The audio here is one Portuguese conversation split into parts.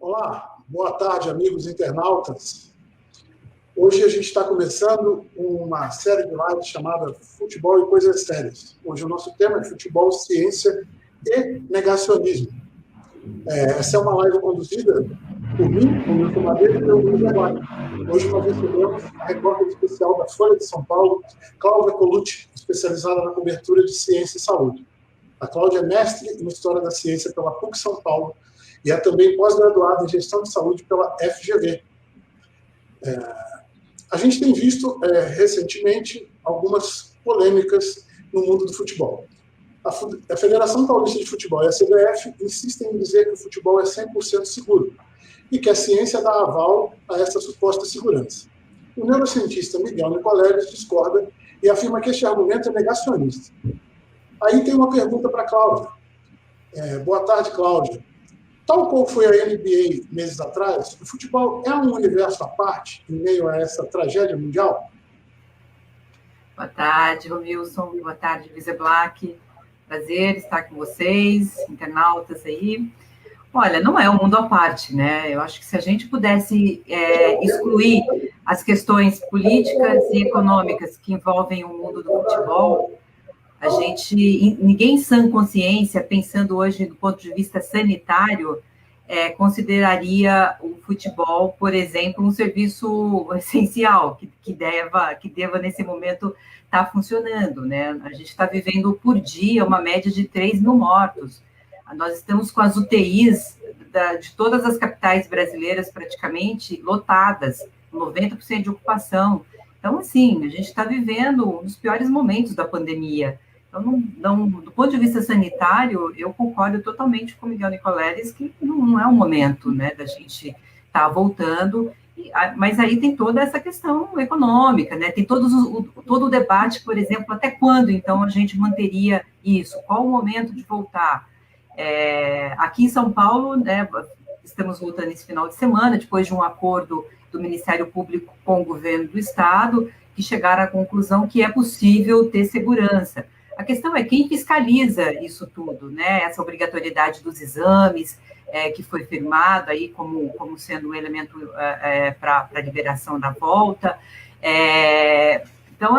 Olá, boa tarde, amigos internautas. Hoje a gente está começando uma série de lives chamada Futebol e Coisas Sérias. Hoje o nosso tema é futebol, ciência e negacionismo. Essa é uma live conduzida por mim, por Milton Madeira e pelo Luiz Aguayo. Hoje nós recebemos a repórter especial da Folha de São Paulo, Cláudia Colucci, especializada na cobertura de ciência e saúde. A Cláudia é mestre em História da Ciência pela PUC São Paulo e é também pós-graduada em Gestão de Saúde pela FGV. A gente tem visto recentemente algumas polêmicas no mundo do futebol. A Federação Paulista de Futebol e a CBF insistem em dizer que o futebol é 100% seguro e que a ciência dá aval a essa suposta segurança. O neurocientista Miguel Nicoleles discorda e afirma que este argumento é negacionista. Aí tem uma pergunta para a Cláudia. Boa tarde, Cláudia. Tal qual foi a NBA meses atrás, o futebol é um universo à parte em meio a essa tragédia mundial? Boa tarde, Romilson. Boa tarde, Luísa Black. Prazer estar com vocês, internautas aí. Olha, não é um mundo à parte, né? Eu acho que se a gente pudesse excluir as questões políticas e econômicas que envolvem o mundo do futebol, ninguém em sã consciência, pensando hoje do ponto de vista sanitário, consideraria o futebol, por exemplo, um serviço essencial, que deva nesse momento estar funcionando, né? A gente está vivendo por dia uma média de 3 mil mortos. Nós estamos com as UTIs de todas as capitais brasileiras praticamente lotadas, 90% de ocupação. Então, assim, a gente está vivendo um dos piores momentos da pandemia. Então, do ponto de vista sanitário, eu concordo totalmente com o Miguel Nicoleles que não é o momento, né, da gente estar voltando, mas aí tem toda essa questão econômica, né, tem todo o debate, por exemplo, até quando, então, a gente manteria isso, qual o momento de voltar. Aqui em São Paulo, né, estamos voltando esse final de semana, depois de um acordo do Ministério Público com o governo do Estado, que chegaram à conclusão que é possível ter segurança. A questão é quem fiscaliza isso tudo, né? Essa obrigatoriedade dos exames, que foi firmado aí como sendo um elemento para a liberação da volta. Então,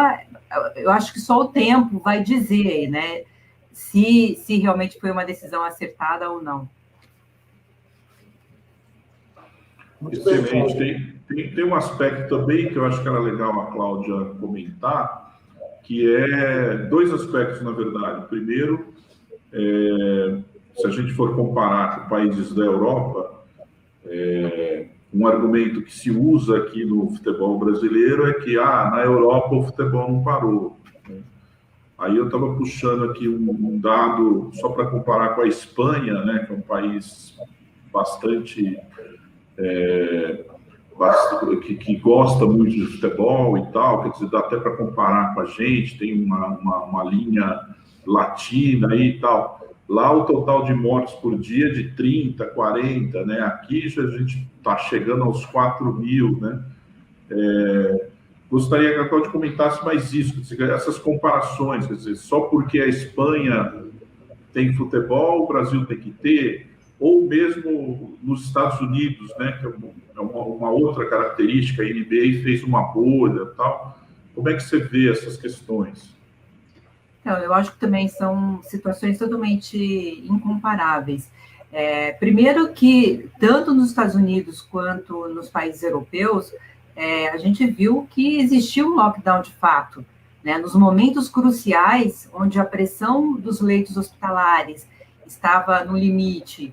eu acho que só o tempo vai dizer, né, se realmente foi uma decisão acertada ou não. Excelente. Tem um aspecto também que eu acho que era legal a Cláudia comentar, que é 2 aspectos, na verdade. Primeiro, se a gente for comparar com países da Europa, um argumento que se usa aqui no futebol brasileiro é que na Europa o futebol não parou. Aí eu estava puxando aqui um dado só para comparar com a Espanha, né, que é um país bastante que gosta muito de futebol e tal, quer dizer, dá até para comparar com a gente, tem uma linha latina aí e tal. Lá o total de mortes por dia é de 30, 40, né? Aqui já a gente está chegando aos 4 mil, né? Gostaria que a Cláudia comentasse mais isso, essas comparações, quer dizer, só porque a Espanha tem futebol, o Brasil tem que ter, ou mesmo nos Estados Unidos, né, que é uma outra característica, a NBA fez uma bolha e tal. Como é que você vê essas questões? Então, eu acho que também são situações totalmente incomparáveis. Primeiro que, tanto nos Estados Unidos quanto nos países europeus, a gente viu que existiu um lockdown de fato, né, nos momentos cruciais, onde a pressão dos leitos hospitalares estava no limite,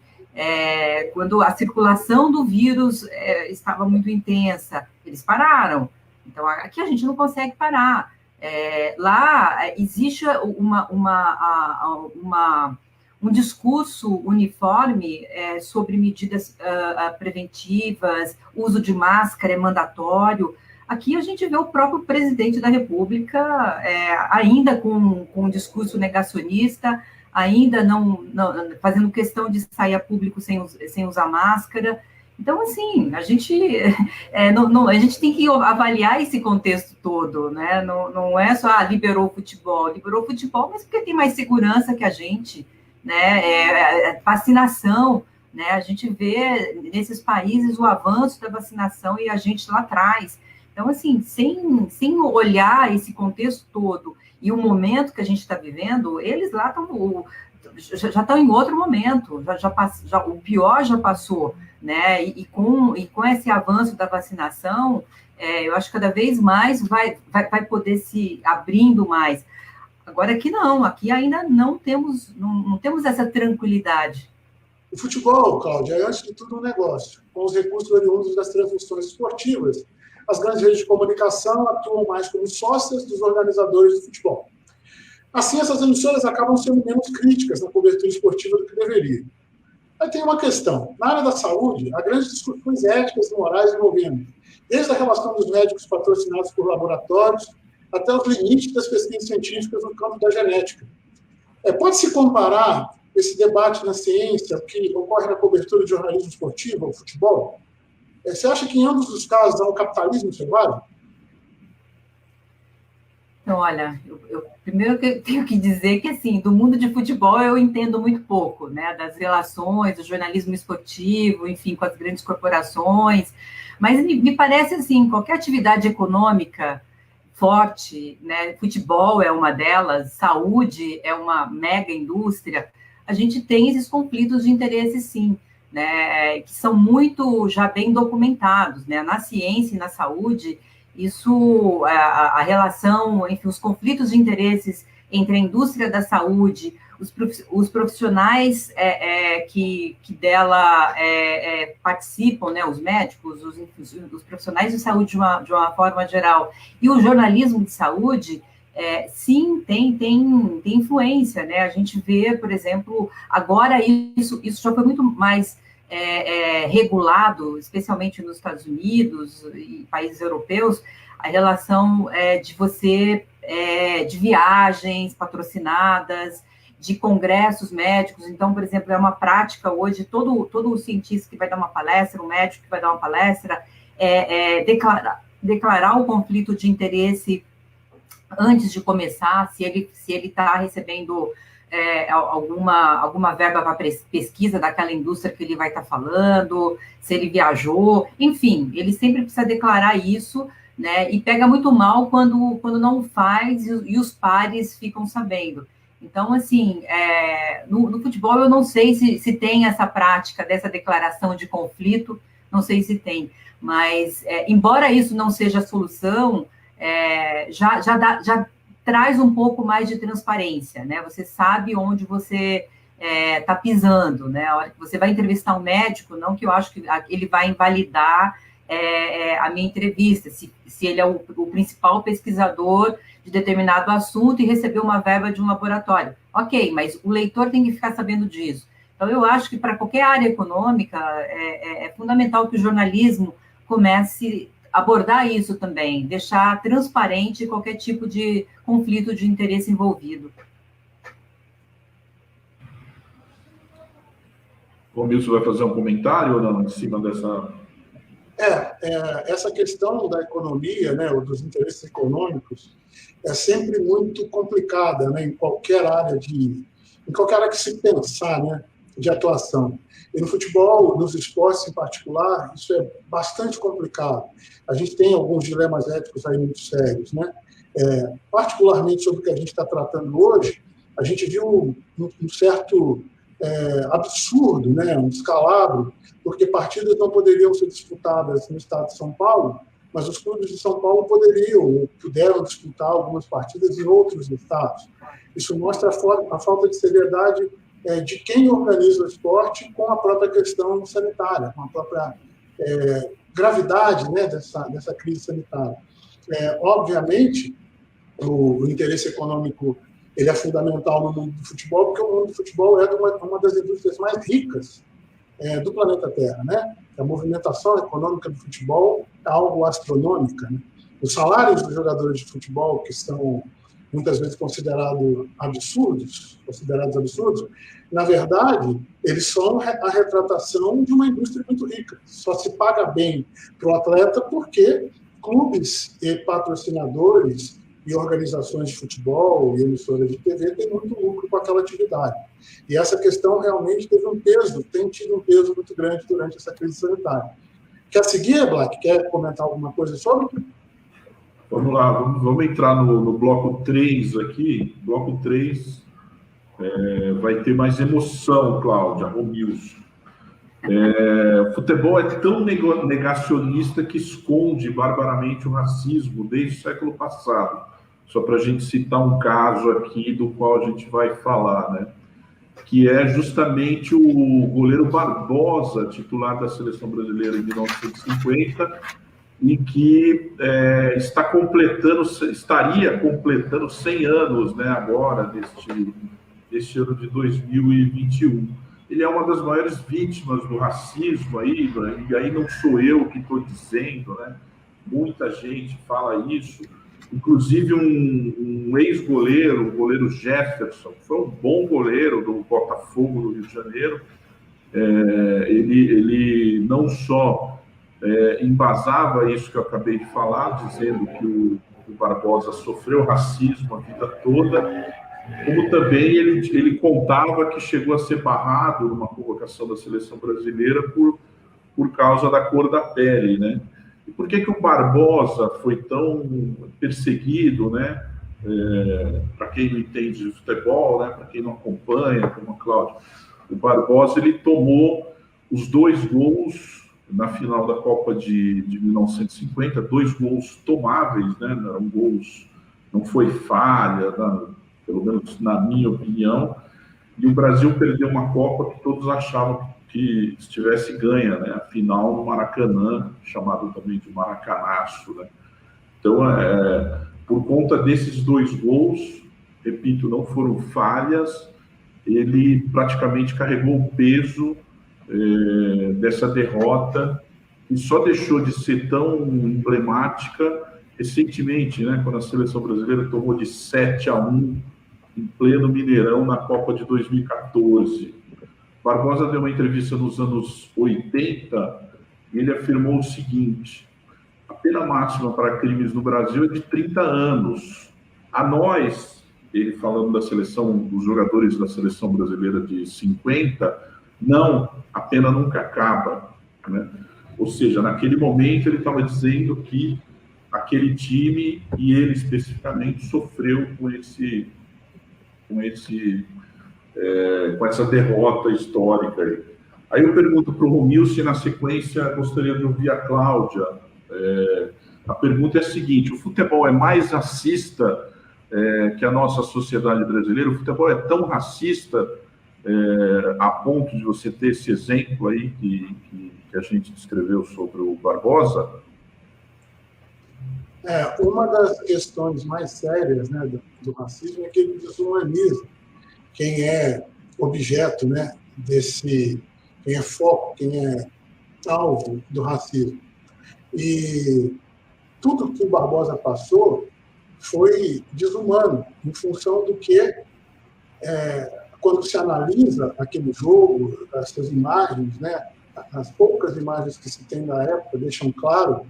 quando a circulação do vírus estava muito intensa, eles pararam. Então, aqui a gente não consegue parar. Lá existe um discurso uniforme sobre medidas preventivas, uso de máscara é mandatório. Aqui a gente vê o próprio presidente da República ainda com um discurso negacionista, ainda não fazendo questão de sair a público sem usar máscara. Então, assim, a gente tem que avaliar esse contexto todo, né? Não é só liberou o futebol, mas porque tem mais segurança que a gente, né? Vacinação, né? A gente vê nesses países o avanço da vacinação e a gente lá atrás. Então, assim, sem olhar esse contexto todo e o momento que a gente está vivendo, eles lá já estão em outro momento, o pior já passou, né? E com esse avanço da vacinação, eu acho que cada vez mais vai poder se abrindo mais. Agora aqui não, aqui ainda não temos essa tranquilidade. O futebol, Cláudia, é antes de tudo um negócio. Com os recursos oriundos das transmissões esportivas, as grandes redes de comunicação atuam mais como sócias dos organizadores do futebol. Assim, essas emissoras acabam sendo menos críticas na cobertura esportiva do que deveriam. Aí tem uma questão. Na área da saúde, há grandes discussões éticas e morais envolvendo, desde a relação dos médicos patrocinados por laboratórios até os limites das pesquisas científicas no campo da genética. Pode-se comparar esse debate na ciência que ocorre na cobertura de jornalismo esportivo ou futebol? Você acha que em ambos os casos há um capitalismo selvagem? Então, olha, eu primeiro tenho que dizer que, assim, do mundo de futebol eu entendo muito pouco, né, das relações, do jornalismo esportivo, enfim, com as grandes corporações, mas me parece, assim, qualquer atividade econômica forte, né, futebol é uma delas, saúde é uma mega indústria, a gente tem esses conflitos de interesse, sim, né, que são muito já bem documentados, né, na ciência e na saúde. Isso, a relação, enfim, os conflitos de interesses entre a indústria da saúde, os profissionais que dela participam, né, os médicos, os profissionais de saúde de uma forma geral, e o jornalismo de saúde, sim, tem influência, né? A gente vê, por exemplo, agora isso já foi muito mais regulado, especialmente nos Estados Unidos e países europeus, a relação de viagens patrocinadas, de congressos médicos. Então, por exemplo, é uma prática hoje, todo cientista que vai dar uma palestra, um médico que vai dar uma palestra, declarar um conflito de interesse antes de começar, se ele está recebendo alguma verba para pesquisa daquela indústria que ele vai estar falando, se ele viajou, enfim, ele sempre precisa declarar isso, né? E pega muito mal quando não faz e os pares ficam sabendo. Então, assim, no futebol eu não sei se tem essa prática dessa declaração de conflito, não sei se tem, mas embora isso não seja a solução, já traz um pouco mais de transparência, né? Você sabe onde você está pisando, né? A hora que você vai entrevistar um médico, não que eu acho que ele vai invalidar a minha entrevista, se ele é o principal pesquisador de determinado assunto e recebeu uma verba de um laboratório. Ok, mas o leitor tem que ficar sabendo disso. Então, eu acho que para qualquer área econômica é fundamental que o jornalismo comece a abordar isso também, deixar transparente qualquer tipo de conflito de interesse envolvido. O Milson vai fazer um comentário ou não em cima dessa... Essa questão da economia, né, ou dos interesses econômicos, é sempre muito complicada, né, em qualquer área que se pensar, né, de atuação. E no futebol, nos esportes em particular, isso é bastante complicado. A gente tem alguns dilemas éticos aí muito sérios, né? Particularmente sobre o que a gente está tratando hoje, a gente viu um certo absurdo, né, um descalabro, porque partidas não poderiam ser disputadas no estado de São Paulo, mas os clubes de São Paulo puderam disputar algumas partidas em outros estados. Isso mostra a falta de seriedade de quem organiza o esporte com a própria questão sanitária, com a própria gravidade, né, dessa crise sanitária. Obviamente, o interesse econômico ele é fundamental no mundo do futebol, porque o mundo do futebol é uma das indústrias mais ricas do planeta Terra, né? A movimentação econômica do futebol é algo astronômica, né? Os salários dos jogadores de futebol, que são muitas vezes considerados absurdos, na verdade, eles são a retratação de uma indústria muito rica. Só se paga bem para o atleta porque clubes e patrocinadores e organizações de futebol e emissoras de TV têm muito lucro com aquela atividade. E essa questão realmente teve um peso, tem tido um peso muito grande durante essa crise sanitária. Quer seguir, Black? Quer comentar alguma coisa sobre? Vamos lá, vamos entrar no bloco 3 aqui. Bloco 3 vai ter mais emoção, Cláudia, Romilson. Futebol é tão negacionista que esconde barbaramente o racismo desde o século passado. Só para a gente citar um caso aqui do qual a gente vai falar, né? Que é justamente o goleiro Barbosa, titular da Seleção Brasileira em 1950, e que estaria completando 100 anos, né, agora, deste ano de 2021. Ele é uma das maiores vítimas do racismo aí, e aí não sou eu que estou dizendo, né? Muita gente fala isso, inclusive um ex-goleiro, o goleiro Jefferson, foi um bom goleiro do Botafogo do Rio de Janeiro. Ele não só embasava isso que eu acabei de falar, dizendo que o Barbosa sofreu racismo a vida toda, como também ele contava que chegou a ser barrado numa convocação da Seleção Brasileira por causa da cor da pele, né? E por que o Barbosa foi tão perseguido, né? Para quem não entende de futebol, né? Para quem não acompanha, como a Cláudia, o Barbosa ele tomou os 2 gols na final da Copa de 1950, 2 gols tomáveis, né? Eram gols, não foi falha, pelo menos na minha opinião, e o Brasil perdeu uma Copa que todos achavam que estivesse ganha, né? A final no Maracanã, chamado também de Maracanaço, né? Então, por conta desses 2 gols, repito, não foram falhas, ele praticamente carregou o peso dessa derrota, e só deixou de ser tão emblemática recentemente, né? Quando a Seleção Brasileira tomou de 7-1 em pleno Mineirão na Copa de 2014. Barbosa deu uma entrevista nos anos 80 e ele afirmou o seguinte: a pena máxima para crimes no Brasil é de 30 anos. A nós, ele falando da seleção, dos jogadores da Seleção Brasileira de 50, não, a pena nunca acaba, né? Ou seja, naquele momento ele estava dizendo que aquele time, e ele especificamente, sofreu com essa derrota histórica aí. Aí eu pergunto para o Romilson, na sequência gostaria de ouvir a Cláudia. A pergunta é a seguinte: o futebol é mais racista que a nossa sociedade brasileira? O futebol é tão racista a ponto de você ter esse exemplo aí que a gente descreveu sobre o Barbosa? Uma das questões mais sérias, né, do racismo é que ele desumaniza quem é objeto, né, quem é foco, quem é alvo do racismo. E tudo que o Barbosa passou foi desumano, em função do que, quando se analisa aquele jogo, essas imagens, né, as poucas imagens que se tem na época deixam claro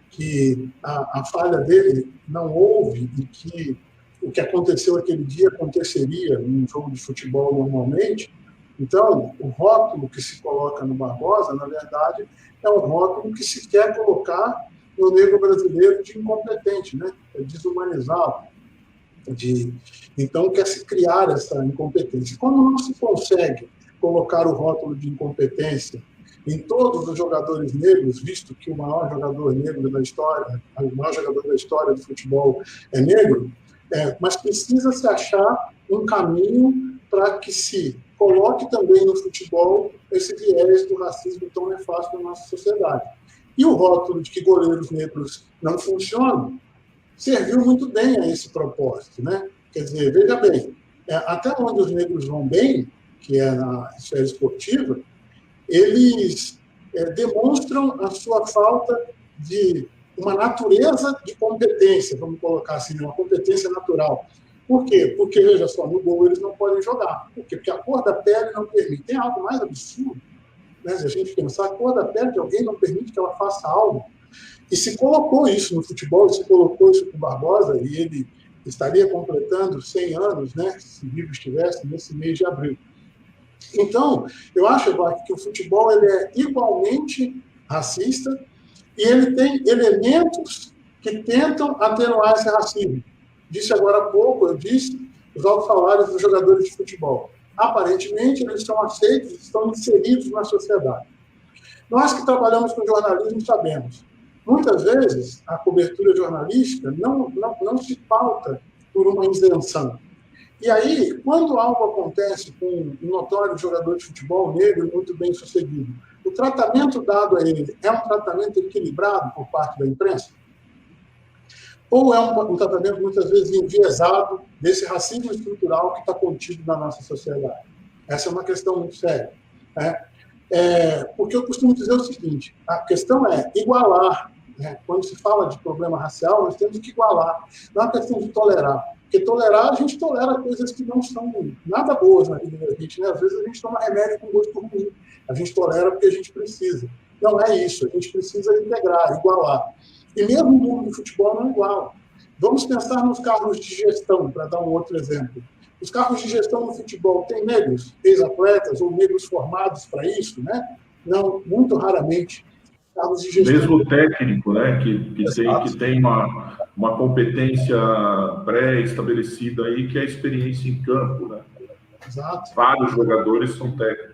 que a falha dele não houve e que o que aconteceu aquele dia aconteceria num jogo de futebol normalmente. Então, o rótulo que se coloca no Barbosa, na verdade, é um rótulo que se quer colocar no negro brasileiro de incompetente, né? Desumanizá-lo. Então, quer se criar essa incompetência. Quando não se consegue colocar o rótulo de incompetência em todos os jogadores negros, visto que o maior jogador negro da história, o maior jogador da história do futebol é negro, mas precisa se achar um caminho para que se coloque também no futebol esse viés do racismo tão nefasto na nossa sociedade. E o rótulo de que goleiros negros não funcionam serviu muito bem a esse propósito, né? Quer dizer, veja bem, até onde os negros vão bem, que é na esfera esportiva, eles demonstram a sua falta de uma natureza de competência, vamos colocar assim, uma competência natural. Por quê? Porque, veja só, no gol eles não podem jogar. Por quê? Porque a cor da pele não permite. Tem algo mais absurdo, né? Se a gente pensar, a cor da pele de alguém não permite que ela faça algo. E se colocou isso no futebol, se colocou isso com o Barbosa, e ele estaria completando 100 anos, né, se vivo estivesse, nesse mês de abril. Então, eu acho, Eduardo, que o futebol ele é igualmente racista e ele tem elementos que tentam atenuar esse racismo. Disse agora há pouco, eu disse, os altos salários dos jogadores de futebol. Aparentemente, eles são aceitos, estão inseridos na sociedade. Nós que trabalhamos com jornalismo sabemos, muitas vezes a cobertura jornalística não se pauta por uma isenção. E aí, quando algo acontece com um notório jogador de futebol negro muito bem sucedido, o tratamento dado a ele é um tratamento equilibrado por parte da imprensa? Ou é um tratamento muitas vezes enviesado desse racismo estrutural que está contido na nossa sociedade? Essa é uma questão muito séria, né? Porque eu costumo dizer o seguinte, a questão é igualar, né? Quando se fala de problema racial, nós temos que igualar, não é uma questão de tolerar, porque tolerar, a gente tolera coisas que não são nada boas na vida da gente, né? Às vezes a gente toma remédio com gosto ruim, a gente tolera porque a gente precisa. Não é isso, a gente precisa integrar, igualar. E mesmo o mundo do futebol não é igual. Vamos pensar nos cargos de gestão, para dar um outro exemplo. Os cargos de gestão no futebol têm negros, ex-atletas ou negros formados para isso, né? Não, muito raramente. Cargos de gestão. Mesmo técnico, né? Que tem uma competência pré-estabelecida aí, que é a experiência em campo, né? Exato. Vários jogadores são técnicos.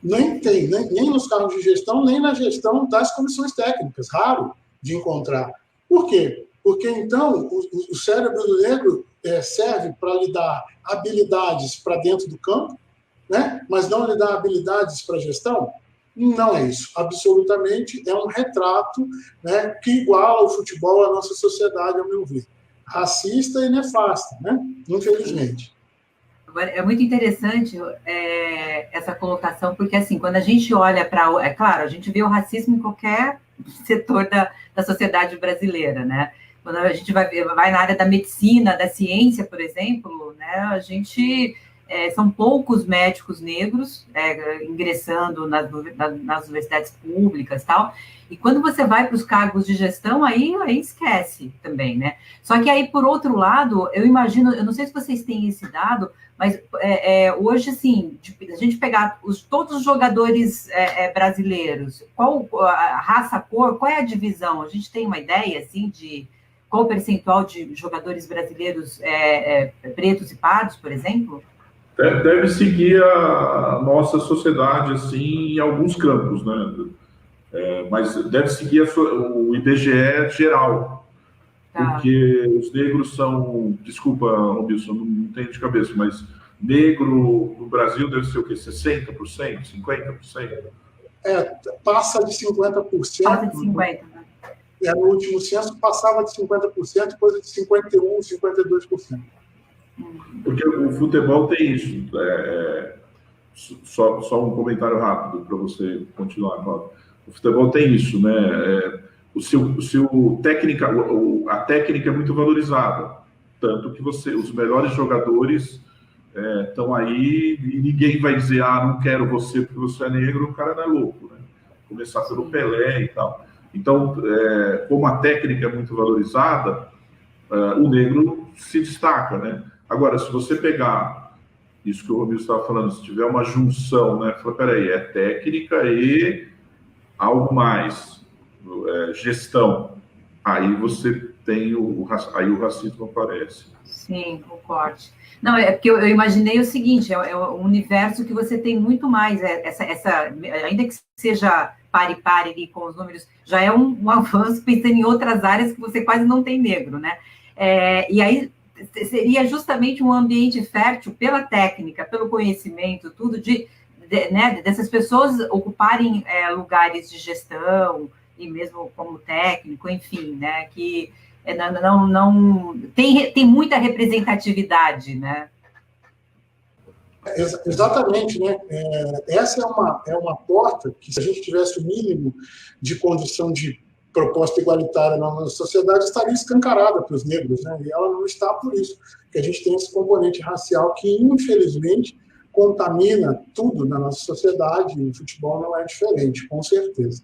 Nem tem, nem nos cargos de gestão, nem na gestão das comissões técnicas. Raro de encontrar. Por quê? Porque, então, o cérebro do negro serve para lhe dar habilidades para dentro do campo, né? Mas não lhe dá habilidades para gestão? Não é isso. Absolutamente é um retrato, né, que iguala o futebol à nossa sociedade, ao meu ver. Racista e nefasta, né? Infelizmente. É muito interessante essa colocação, porque, assim, quando a gente olha para... É claro, a gente vê o racismo em qualquer setor da sociedade brasileira, né? Quando a gente vai na área da medicina, da ciência, por exemplo, né, a gente... são poucos médicos negros ingressando nas universidades públicas e tal, e quando você vai para os cargos de gestão, aí esquece também, né? Só que aí, por outro lado, eu imagino, eu não sei se vocês têm esse dado, mas hoje, assim, a gente pegar todos os jogadores brasileiros, qual a raça, cor, qual é a divisão? A gente tem uma ideia, assim, de qual o percentual de jogadores brasileiros pretos e pardos, por exemplo? Deve seguir a nossa sociedade, assim, em alguns campos, né? Mas deve seguir o IBGE geral, tá. Porque os negros são... Desculpa, Robinson, não tenho de cabeça, mas negro no Brasil deve ser o quê? 60%? 50%? Passa de 50%. Passa de 50%, né? No último censo passava de 50%, coisa de 51%, 52%. Porque o futebol tem isso. Só um comentário rápido para você continuar, Cláudio. O futebol tem isso, né? A técnica é muito valorizada, tanto que os melhores jogadores estão aí e ninguém vai dizer, não quero você porque você é negro, o cara não é louco, né? Começar pelo Pelé e tal. Então, como a técnica é muito valorizada, o negro se destaca, né? Agora, se você pegar isso que o Romildo estava falando, se tiver uma junção, né? Fala, peraí, é técnica e algo mais, gestão. Aí você tem aí o racismo aparece. Sim, concordo. Não, é porque eu imaginei o seguinte, é um universo que você tem muito mais, ainda que seja pare ali com os números, já é um avanço pensando em outras áreas que você quase não tem negro, né? E aí seria justamente um ambiente fértil pela técnica, pelo conhecimento, tudo né, dessas pessoas ocuparem lugares de gestão e mesmo como técnico, enfim, né, que não tem muita representatividade, né? Exatamente, né? Essa é uma porta que, se a gente tivesse o mínimo de condição de proposta igualitária na nossa sociedade, estaria escancarada para os negros, né? E ela não está por isso, porque a gente tem esse componente racial que, infelizmente, contamina tudo na nossa sociedade, e o futebol não é diferente, com certeza.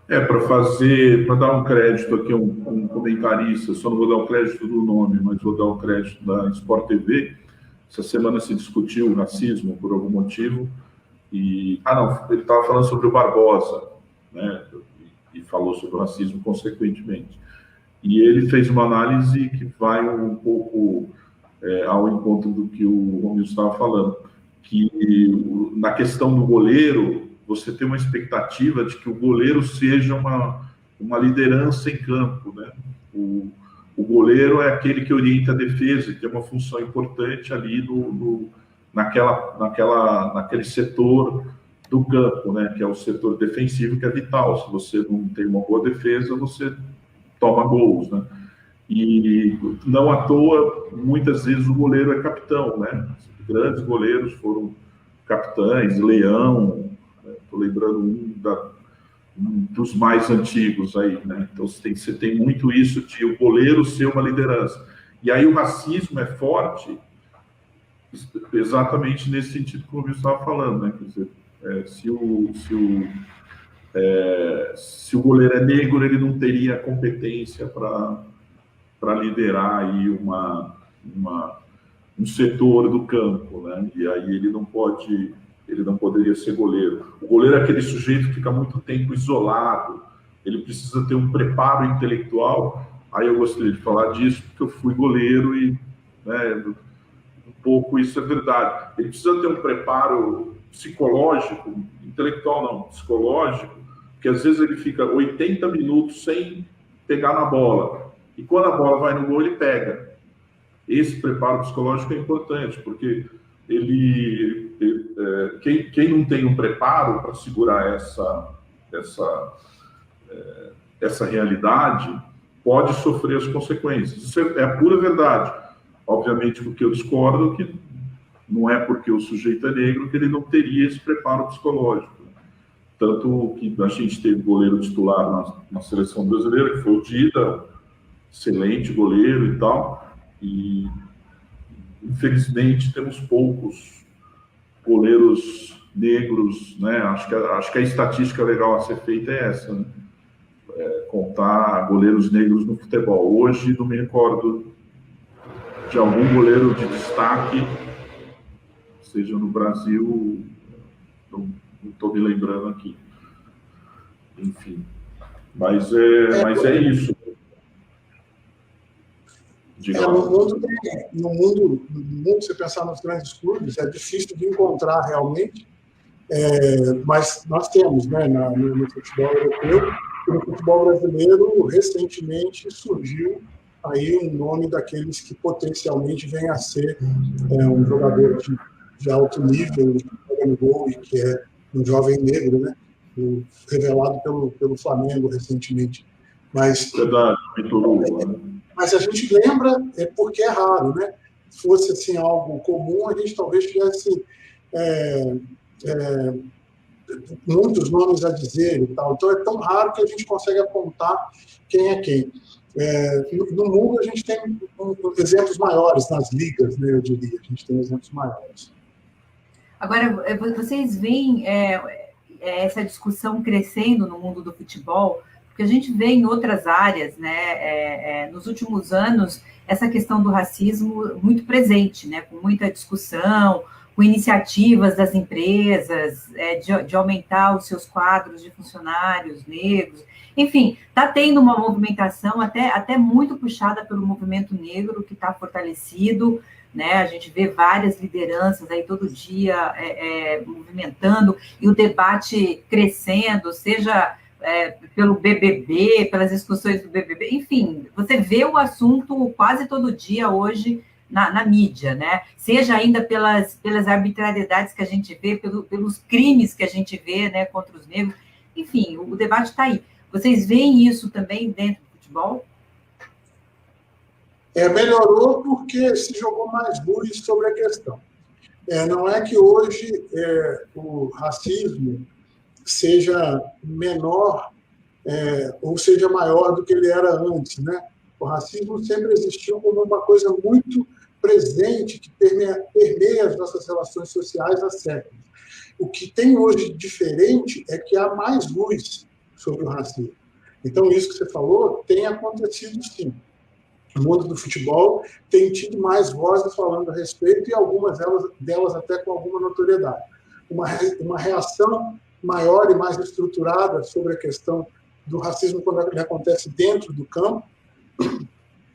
Para dar um crédito aqui a um comentarista, só não vou dar o crédito do nome, mas vou dar o crédito da Sport TV. Essa semana se discutiu o racismo por algum motivo, ele estava falando sobre o Barbosa, né, e falou sobre o racismo consequentemente. E ele fez uma análise que vai um pouco ao encontro do que o Romilson estava falando, que na questão do goleiro, você tem uma expectativa de que o goleiro seja uma liderança em campo, né? O goleiro é aquele que orienta a defesa, que tem uma função importante ali naquele setor do campo, né? Que é o setor defensivo, que é vital. Se você não tem uma boa defesa, você toma gols, né? E não à toa, muitas vezes o goleiro é capitão, né? Grandes goleiros foram capitães, Leão, estou lembrando um dos mais antigos aí, né? Então você tem muito isso de o goleiro ser uma liderança. E aí o racismo é forte exatamente nesse sentido que o Romilson estava falando, né? Quer dizer, se o goleiro é negro, ele não teria competência para liderar aí um setor do campo, né? E aí ele não poderia ser goleiro. O goleiro é aquele sujeito que fica muito tempo isolado, ele precisa ter um preparo intelectual. Aí eu gostaria de falar disso, porque eu fui goleiro e, né, um pouco isso é verdade. Ele precisa ter um preparo psicológico, intelectual não, psicológico, porque às vezes ele fica 80 minutos sem pegar na bola, e quando a bola vai no gol, ele pega. Esse preparo psicológico é importante, porque quem não tem um preparo para segurar essa realidade pode sofrer as consequências. Isso é a pura verdade. Obviamente, porque eu discordo que não é porque o sujeito é negro que ele não teria esse preparo psicológico. Tanto que a gente teve goleiro titular na seleção brasileira, que foi o Dida, excelente goleiro e tal, e infelizmente temos poucos goleiros negros, né? Acho que a estatística legal a ser feita é essa, né? Contar goleiros negros no futebol. Hoje não me recordo de algum goleiro de destaque, seja no Brasil, não estou me lembrando aqui. Enfim, mas é isso. No mundo, se pensar nos grandes clubes, é difícil de encontrar realmente, mas nós temos, né, no futebol europeu, e no futebol brasileiro, recentemente surgiu aí um nome daqueles que potencialmente vem a ser um jogador de alto nível, que joga no gol e que é um jovem negro, né, revelado pelo Flamengo recentemente. Mas, verdade, muito bom. Mas a gente lembra porque é raro, né? Se fosse assim, algo comum, a gente talvez tivesse muitos nomes a dizer e tal. Então é tão raro que a gente consegue apontar quem é quem. No mundo a gente tem exemplos maiores, nas ligas, né, eu diria, a gente tem exemplos maiores. Agora, vocês veem essa discussão crescendo no mundo do futebol, porque a gente vê em outras áreas, né, nos últimos anos, essa questão do racismo muito presente, né, com muita discussão, com iniciativas das empresas, de aumentar os seus quadros de funcionários negros. Enfim, está tendo uma movimentação até muito puxada pelo movimento negro, que está fortalecido, né? A gente vê várias lideranças aí todo dia movimentando, e o debate crescendo, seja pelo BBB, pelas discussões do BBB, enfim, você vê o assunto quase todo dia hoje na mídia, né? Seja ainda pelas arbitrariedades que a gente vê, pelos crimes que a gente vê, né, contra os negros. Enfim, o debate está aí. Vocês veem isso também dentro do futebol? Melhorou porque se jogou mais luz sobre a questão. Não é que hoje o racismo seja menor ou seja maior do que ele era antes, né? O racismo sempre existiu como uma coisa muito presente que permeia as nossas relações sociais há séculos. O que tem hoje diferente é que há mais luz sobre o racismo. Então, isso que você falou tem acontecido, sim. O mundo do futebol tem tido mais vozes falando a respeito e algumas delas até com alguma notoriedade. Uma reação maior e mais estruturada sobre a questão do racismo quando ele acontece dentro do campo.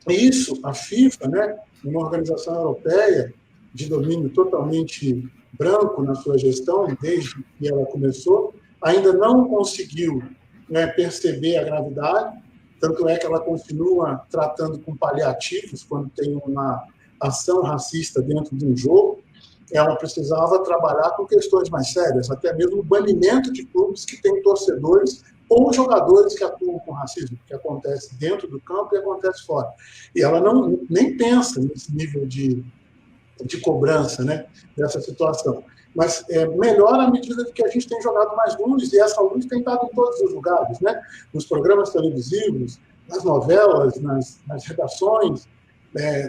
Isso, a FIFA, né, uma organização europeia de domínio totalmente branco na sua gestão, desde que ela começou, ainda não conseguiu, né, perceber a gravidade, tanto é que ela continua tratando com paliativos quando tem uma ação racista dentro de um jogo. Ela precisava trabalhar com questões mais sérias, até mesmo o banimento de clubes que têm torcedores ou jogadores que atuam com racismo, que acontece dentro do campo e acontece fora. E ela nem pensa nesse nível de cobrança, né, dessa situação. Mas é melhor à medida que a gente tem jogado mais luz, e essa luz tem estado em todos os lugares, né? Nos programas televisivos, nas novelas, nas redações,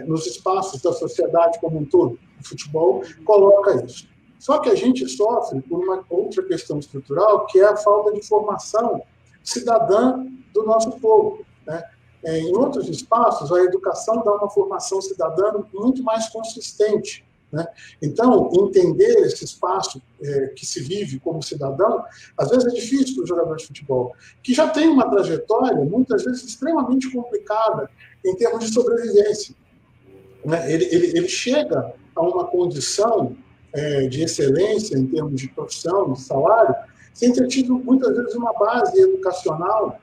nos espaços da sociedade como um todo. O futebol coloca isso. Só que a gente sofre por uma outra questão estrutural, que é a falta de formação cidadã do nosso povo, né? Em outros espaços, a educação dá uma formação cidadã muito mais consistente, né? Então, entender esse espaço que se vive como cidadão, às vezes é difícil para o jogador de futebol, que já tem uma trajetória, muitas vezes, extremamente complicada em termos de sobrevivência, né? Ele chega a uma condição de excelência em termos de profissão, de salário, sem ter tido, muitas vezes, uma base educacional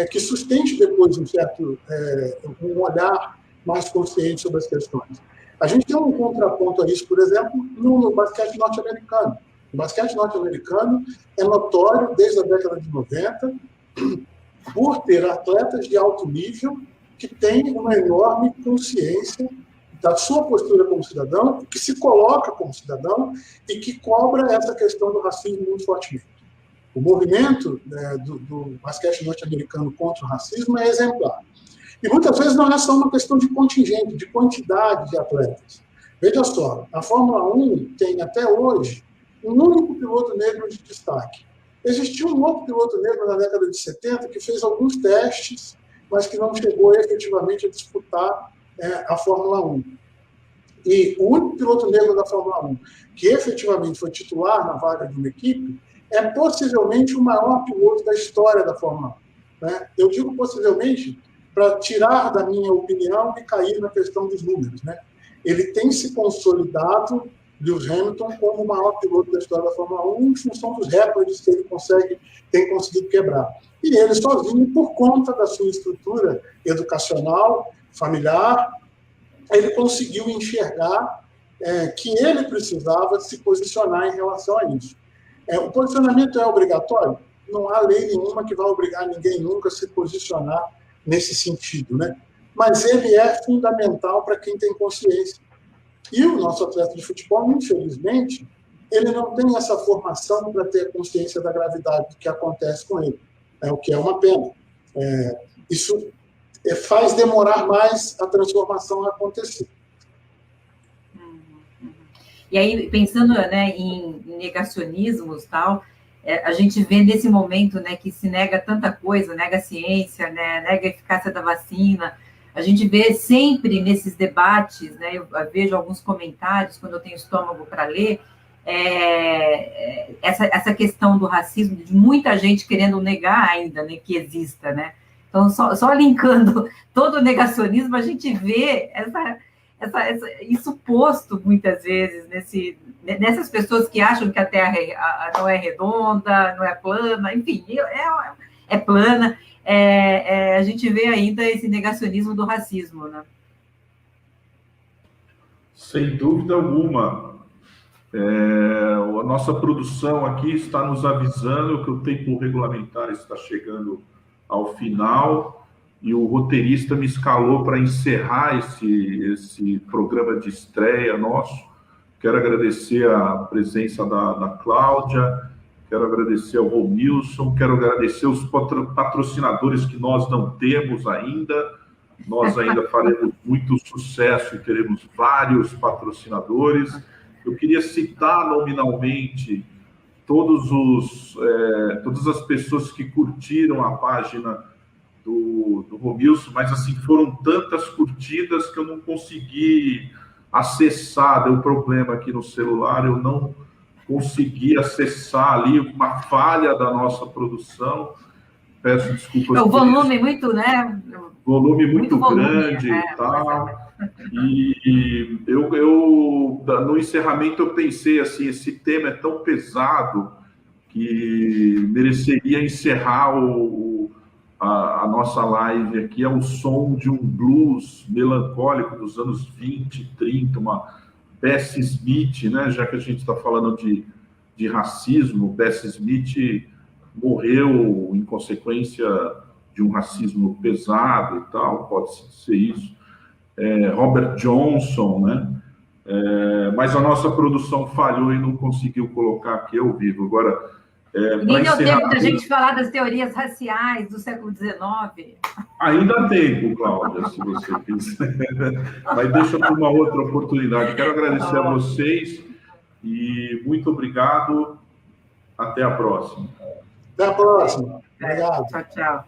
que sustente depois um olhar mais consciente sobre as questões. A gente tem um contraponto a isso, por exemplo, no basquete norte-americano. O basquete norte-americano é notório desde a década de 90 por ter atletas de alto nível que têm uma enorme consciência da sua postura como cidadão, que se coloca como cidadão e que cobra essa questão do racismo muito fortemente. O movimento do basquete norte-americano contra o racismo é exemplar. E muitas vezes não é só uma questão de contingente, de quantidade de atletas. Veja só, a Fórmula 1 tem até hoje um único piloto negro de destaque. Existiu um outro piloto negro na década de 70 que fez alguns testes, mas que não chegou efetivamente a disputar a Fórmula 1. E o único piloto negro da Fórmula 1 que efetivamente foi titular na vaga de uma equipe é possivelmente o maior piloto da história da Fórmula 1. Né? Eu digo possivelmente para tirar da minha opinião e cair na questão dos números, né? Ele tem se consolidado, Lewis Hamilton, como o maior piloto da história da Fórmula 1, em função dos recordes que ele tem conseguido quebrar. E ele sozinho, por conta da sua estrutura educacional, familiar, ele conseguiu enxergar que ele precisava se posicionar em relação a isso. O posicionamento é obrigatório? Não há lei nenhuma que vá obrigar ninguém nunca a se posicionar nesse sentido, né? Mas ele é fundamental para quem tem consciência. E o nosso atleta de futebol, infelizmente, ele não tem essa formação para ter consciência da gravidade do que acontece com ele, o que é uma pena. Isso faz demorar mais a transformação a acontecer. E aí, pensando, né, em negacionismos e tal, a gente vê nesse momento, né, que se nega tanta coisa, nega a ciência, né, nega a eficácia da vacina. A gente vê sempre nesses debates, né, eu vejo alguns comentários quando eu tenho estômago para ler, essa questão do racismo, de muita gente querendo negar ainda, né, que exista, né? Então, só linkando todo o negacionismo, a gente vê isso posto muitas vezes nessas pessoas que acham que a Terra não é redonda, não é plana, enfim, é plana. A gente vê ainda esse negacionismo do racismo, né? Sem dúvida alguma. A nossa produção aqui está nos avisando que o tempo regulamentar está chegando ao final e o roteirista me escalou para encerrar esse programa de estreia nosso. Quero agradecer a presença da Cláudia, quero agradecer ao Romilson, quero agradecer os patrocinadores que nós não temos ainda. Nós ainda faremos muito sucesso e teremos vários patrocinadores. Eu queria citar nominalmente todas as pessoas que curtiram a página do Romilson, mas assim, foram tantas curtidas que eu não consegui acessar, deu problema aqui no celular, eu não consegui acessar ali, uma falha da nossa produção, peço desculpas. O volume muito, né? Volume muito grande volume, e tal. E eu, no encerramento, eu pensei assim, esse tema é tão pesado que mereceria encerrar a nossa live aqui ao som de um blues melancólico dos anos 20, 30, uma Bessie Smith, né? Já que a gente está falando de racismo, Bessie Smith morreu em consequência de um racismo pesado e tal, pode ser isso. Robert Johnson, né? Mas a nossa produção falhou e não conseguiu colocar aqui ao vivo. Agora, nem deu tempo da gente falar das teorias raciais do século XIX. Ainda há tempo, Cláudia, se você quiser. Mas deixa para uma outra oportunidade. Quero agradecer a vocês e muito obrigado. Até a próxima. Até a próxima. Obrigado. Tchau, tchau.